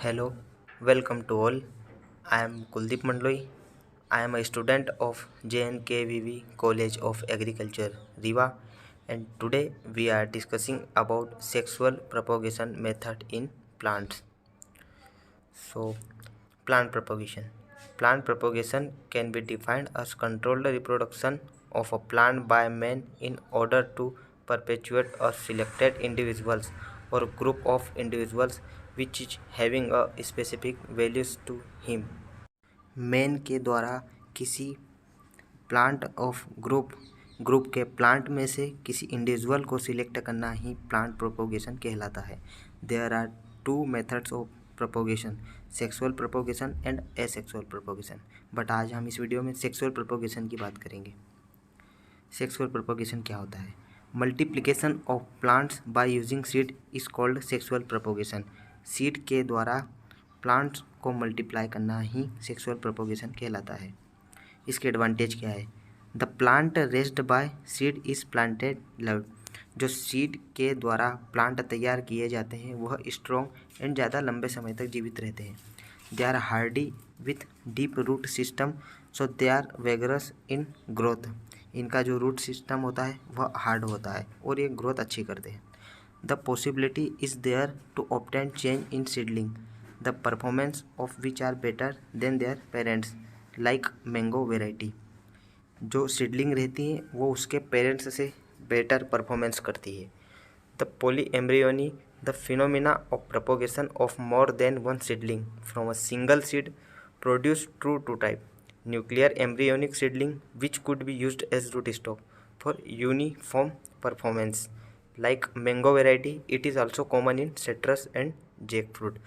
Hello, welcome to all. I am Kuldeep Mandloi. I am a student of JNKVV College of Agriculture, Riva, and today we are discussing about sexual propagation method in plants. So, plant propagation. Plant propagation can be defined as controlled reproduction of a plant by man in order to perpetuate a selected individuals or group of individuals which is having a specific values to him. Man के द्वारा किसी plant of group के plant में से किसी individual को select करना ही plant propagation कहलाता है। There are two methods of propagation, sexual propagation and asexual propagation. But आज हम इस वीडियो में सेक्सुअल प्रोपोगेशन की बात करेंगे। सेक्सुअल प्रोपोगेशन क्या होता है? Multiplication of plants by using seed is called sexual propagation. Seed के द्वारा प्लांट्स को मल्टीप्लाई करना ही सेक्सुअल प्रोपोगेशन कहलाता है। इसके एडवांटेज क्या है? The plant raised by seed is planted love. जो सीड के द्वारा प्लांट तैयार किए जाते हैं वह स्ट्रॉन्ग एंड ज़्यादा लंबे समय तक जीवित रहते हैं। They are hardy with deep root system, so they are vigorous in growth. इनका जो रूट सिस्टम होता है वह हार्ड होता है और ये ग्रोथ अच्छी करते हैं। The possibility is there to obtain change in seedling, the performance of which are better than their parents like mango variety. जो सीडलिंग रहती है वो उसके पेरेंट्स से बेटर परफॉर्मेंस करती है। The poly embryony, the phenomena of propagation of more than one seedling from a single seed produce true to type nuclear embryonic seedling which could be used as root stock for uniform performance like mango variety. It is also common in citrus and jack fruit.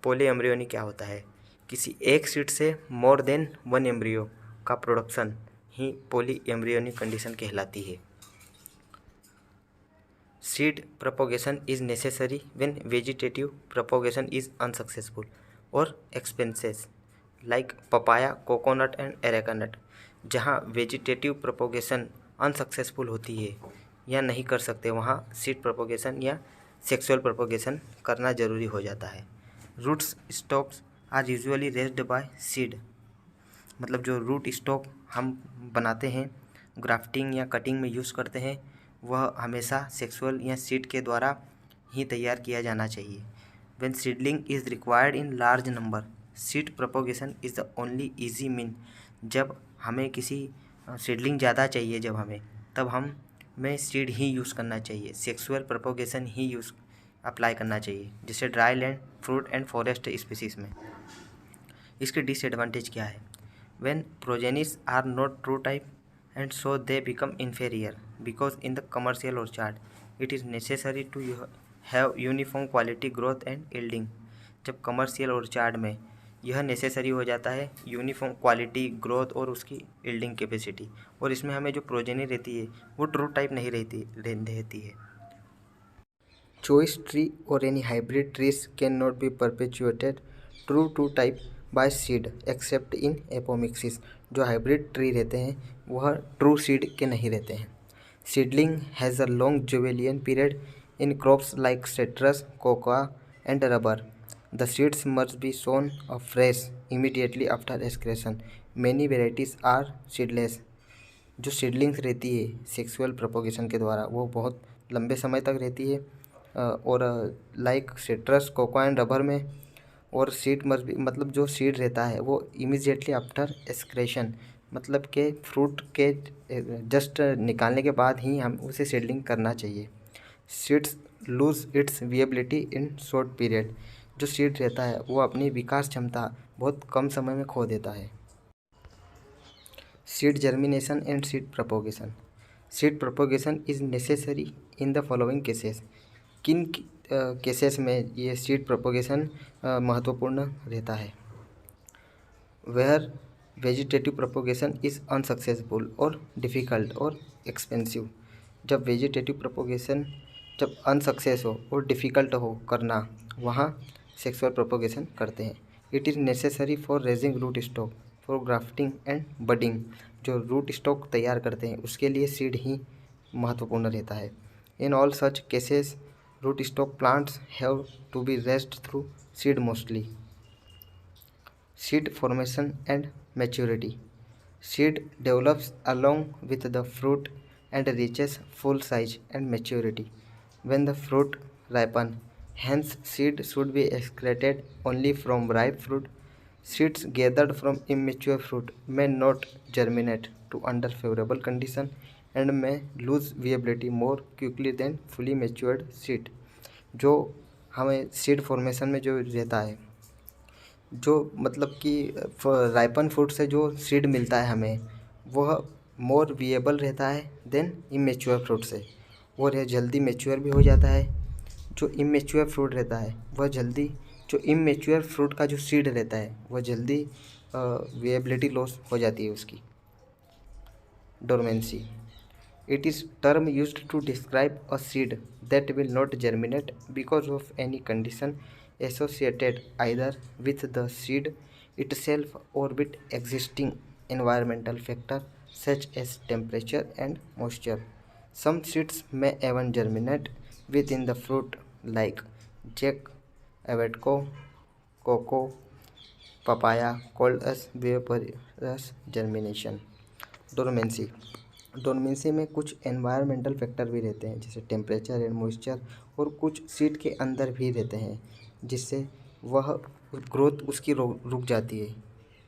Poly embryony क्या होता है? किसी एक seed से more than one embryo का production ही poly embryonic condition कहलाती है। Seed propagation is necessary when vegetative propagation is unsuccessful or expenses like papaya, coconut and areca nut. जहाँ वेजिटेटिव प्रोपोगेशन अनसक्सेसफुल होती है या नहीं कर सकते वहाँ सीड प्रोपोगेशन या सेक्सुअल प्रोपोगेशन करना ज़रूरी हो जाता है। Roots stocks are usually raised by seed, मतलब जो रूट स्टॉक हम बनाते हैं, ग्राफ्टिंग या कटिंग में यूज़ करते हैं, वह हमेशा सेक्सुअल या सीड के द्वारा ही तैयार किया जाना चाहिए। When seedling is required in large number, seed propagation is the only easy mean. जब हमें किसी सीडलिंग ज़्यादा चाहिए जब हमें, तब हमें सीड ही यूज़ करना चाहिए, सेक्सुअल प्रोपोगेशन ही यूज़ अप्लाई करना चाहिए, जैसे dry land, fruit and forest species में। इसके डिसएडवांटेज क्या है? When progenies are not true type and so they become inferior because in the commercial orchard it is necessary to have uniform quality growth and yielding। जब commercial orchard में यह necessary हो जाता है यूनिफॉर्म क्वालिटी, ग्रोथ और उसकी yielding capacity, और इसमें हमें जो प्रोजेनी रहती है वो ट्रू टाइप नहीं रहती है। चॉइस ट्री और any hybrid trees can not be perpetuated true to type by seed except in apomixis. जो हाइब्रिड ट्री रहते हैं वह ट्रू सीड के नहीं रहते हैं। सीडलिंग हैज़ अ लॉन्ग जुवेलियन period in crops like citrus, cocoa and rubber. The seeds must be sown fresh immediately after extraction. Many varieties are seedless. जो सीडलिंग्स रहती है सेक्सुअल प्रोपोगेशन के द्वारा वो बहुत लंबे समय तक रहती है, और like citrus, cocoa and rubber में। और सीड मस्ट भी, मतलब जो सीड रहता है वो इमीडिएटली आफ्टर एक्सक्रेशन, मतलब के फ्रूट के जस्ट निकालने के बाद ही हम उसे सीडलिंग करना चाहिए। Seeds lose its viability in short period. जो सीड रहता है वो अपनी विकास क्षमता बहुत कम समय में खो देता है। Seed germination and seed propagation. Seed propagation is necessary in the following cases. किन केसेस में ये सीड प्रोपोगेशन महत्वपूर्ण रहता है? Where vegetative propagation is unsuccessful और डिफ़िकल्ट और एक्सपेंसिव। जब वेजिटेटिव प्रोपोगेशन जब अनसक्सेस हो और डिफ़िकल्ट हो करना, वहाँ सेक्सुअल प्रोपोगेशन करते हैं। It is necessary for raising root stock for grafting and budding. जो रूट स्टॉक तैयार करते हैं उसके लिए सीड ही महत्वपूर्ण रहता है। In all such cases Rootstock plants have to be raised through seed mostly. Seed formation and maturity. Seed develops along with the fruit and reaches full size and maturity when the fruit ripens. Hence, seed should be excreted only from ripe fruit. Seeds gathered from immature fruit may not germinate to under favorable condition and may lose viability more quickly than fully matured seed. जो हमें seed formation में जो रहता है, जो मतलब कि ripen fruit से जो सीड मिलता है हमें, वह मोर विएबल रहता है देन इमेच्योर फ्रूट से, और यह जल्दी मेच्योर भी हो जाता है। जो इमेच्योर फ्रूट रहता है वह जल्दी, जो इमेच्योर फ्रूट का जो सीड रहता है वह जल्दी विएबिलिटी लॉस हो जाती है उसकी। Dormancy, it is term used to describe a seed that will not germinate because of any condition associated either with the seed itself or with existing environmental factors such as temperature and moisture. Some seeds may even germinate within the fruit like jack, avocado, cocoa, papaya, called as vaporous germination. Dormancy में कुछ environmental factor भी रहते हैं जैसे temperature and moisture, और कुछ seed के अंदर भी रहते हैं जिससे वह ग्रोथ उसकी रुक जाती है,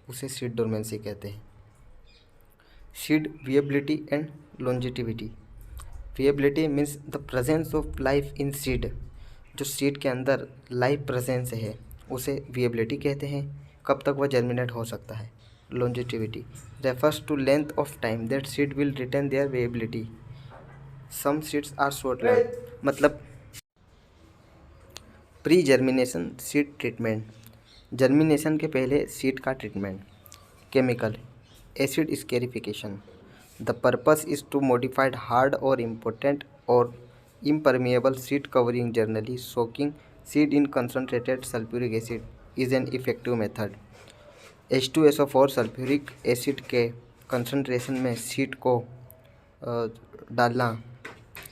उसे सीड डोरमेंसी कहते हैं। Seed viability and longevity. Viability means the presence of life in seed. जो सीड के अंदर लाइफ प्रेजेंस है उसे विएबिलिटी कहते हैं। कब तक वह जर्मिनेट हो सकता है। Longevity refers to length of time that seed will retain their viability. Some seeds are short-lived. मतलब pre germination seed treatment, germination के पहले सीड का treatment. Chemical acid scarification, the purpose is to modified hard और important और impermeable seed covering. Generally, soaking seed in concentrated sulfuric acid is an effective method. H2SO4 sulphuric acid के concentration में seed को डालना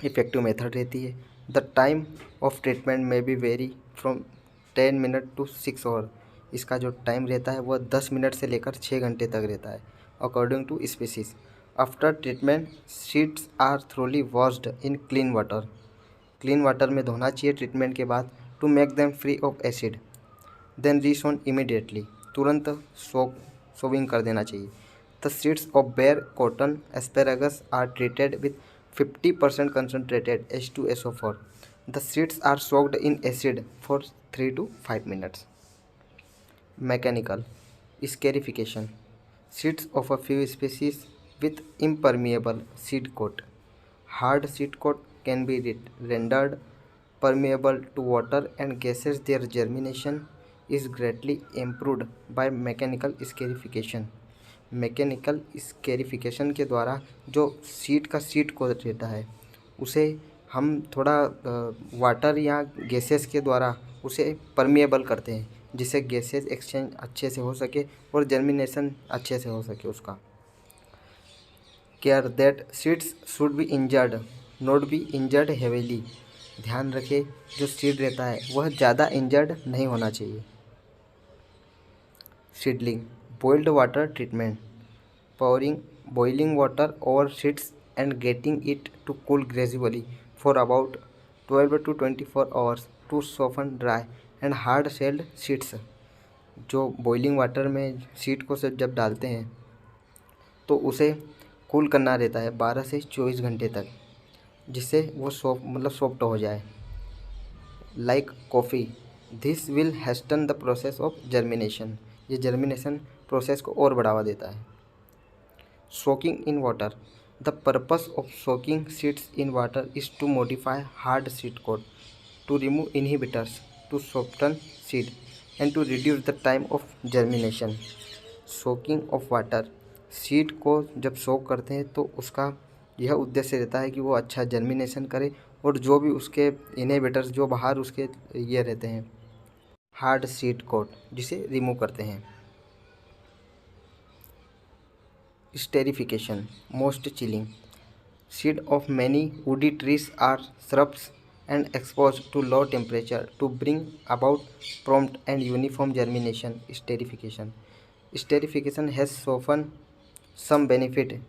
effective method रहती है। The time of treatment may be vary from 10 minute to 6 hour. इसका जो time रहता है वह 10 मिनट से लेकर 6 घंटे तक रहता है according to species. After treatment seeds are thoroughly washed in clean water. Clean water में धोना चाहिए ट्रीटमेंट के बाद to make them free of acid. Then resown immediately, तुरंत सोविंग कर देना चाहिए। The seeds of ber, cotton, asparagus are treated with 50% concentrated H2SO4. The seeds are soaked in acid for 3 to 5 minutes. Mechanical scarification. Seeds of a few species with impermeable seed coat. Hard seed coat can be rendered permeable to water and gases. Their germination is greatly improved by mechanical scarification. Mechanical scarification के द्वारा जो seed का seed को रहता है उसे हम थोड़ा वाटर या गैसेस के द्वारा उसे परमिएबल करते हैं जिससे गैसेस एक्सचेंज अच्छे से हो सके और जर्मिनेशन अच्छे से हो सके उसका। Care that seeds should be injured not be injured heavily. ध्यान रखें जो सीड रहता है वह ज़्यादा इंजर्ड नहीं होना चाहिए। Seedling boiled water treatment. Pouring boiling water over seeds and getting it to cool gradually for about 12 to 24 hours to soften dry and hard shelled seeds. जो बॉइलिंग वाटर में सीड को से जब डालते हैं तो उसे कूल करना रहता है 12 से 24 घंटे तक, जिससे वो सॉफ्ट हो जाए। Like coffee, this will hasten the process of germination. ये जर्मिनेशन प्रोसेस को और बढ़ावा देता है। Soaking in water, the purpose of soaking seeds in water is to modify hard seed coat, to remove inhibitors, to soften seed and to reduce the time of germination. Soaking of water, seed को जब सोक करते हैं तो उसका यह उद्देश्य रहता है कि वो अच्छा जर्मिनेशन करे और जो भी उसके इनहिबिटर्स जो बाहर उसके ये रहते हैं हार्ड सीड कोट जिसे रिमूव करते हैं। Stratification, most chilling, seed of many woody trees are shrubs and exposed to low temperature to bring about prompt and uniform germination. Esterification. Esterification has shown some benefit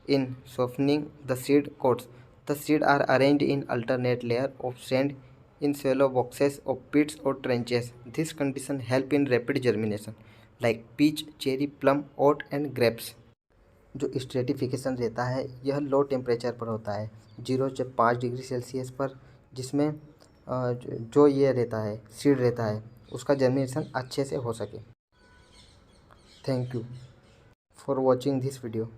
in softening the seed coats. The seeds are arranged in alternate layers of sand in shallow boxes of pits or trenches. This condition help in rapid germination like peach, cherry, plum, oat and grapes. जो stratification रहता है यह low temperature पर होता है 0 से 5 degree Celsius पर, जिसमें जो ये रहता है सीड रहता है उसका जर्मिनेशन अच्छे से हो सके। Thank you for watching this video.